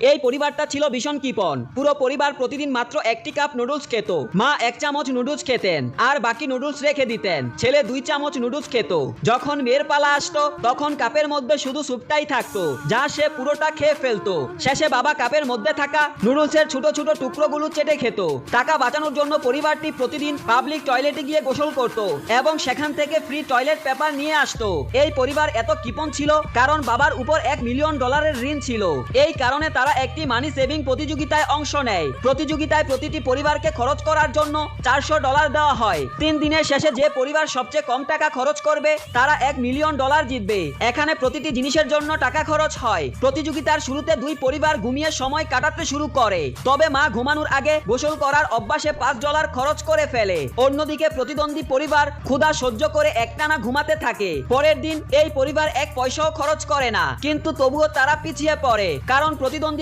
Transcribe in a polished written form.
এই পরিবারটা ছিল ভীষণ কৃপণ। পুরো পরিবার প্রতিদিন মাত্র একটি কাপ নুডলস খেত। মা 1 চামচ নুডলস খেতেন আর বাকি নুডলস রেখে দিতেন। ছেলে 2 চামচ নুডলস খেত। যখন মেয়ের পালা আসতো তখন কাপের মধ্যে শুধু স্যুপটাই থাকতো, যা সে পুরোটা খেয়ে ফেলতো। শেষে বাবা কাপের মধ্যে থাকা নুডলসের ছোট ছোট টুকরোগুলো চেটে খেত। টাকা বাঁচানোর জন্য পরিবারটি প্রতিদিন পাবলিক টয়লেটে গিয়ে গোসল করত এবং সেখান থেকে ফ্রি টয়লেট পেপার নিয়ে আসতো। এই পরিবার এত কৃপণ ছিল কারণ বাবার উপর $1 মিলিয়ন ঋণ ছিল। এই কারণে তারা একটি মানি সেভিং প্রতিযোগিতায় অংশ নেয়। প্রতিযোগিতায় প্রতিটি পরিবারকে খরচ করার জন্য $400 দেওয়া হয়। 3 দিনের শেষে যে পরিবার সবচেয়ে কম টাকা খরচ করবে তারা $1 মিলিয়ন জিতবে। এখানে প্রতিটি জিনিসের জন্য টাকা খরচ হয়। প্রতিযোগিতার শুরুতে 2 পরিবার ঘুমিয়ে সময় কাটাতে শুরু করে, তবে মা ঘুমানোর আগে গোসল করার অভ্যাসে $5 খরচ করে ফেলে। অন্যদিকে প্রতিদ্বন্দ্বী পরিবার ক্ষুধা সহ্য করে একটানা ঘুমাতে থাকে। পরের দিন এই পরিবার 1 পয়সাও খরচ করে না, কিন্তু তবুও তারা পিছিয়ে পড়ে কারণ প্রতিদ্বন্দ্বী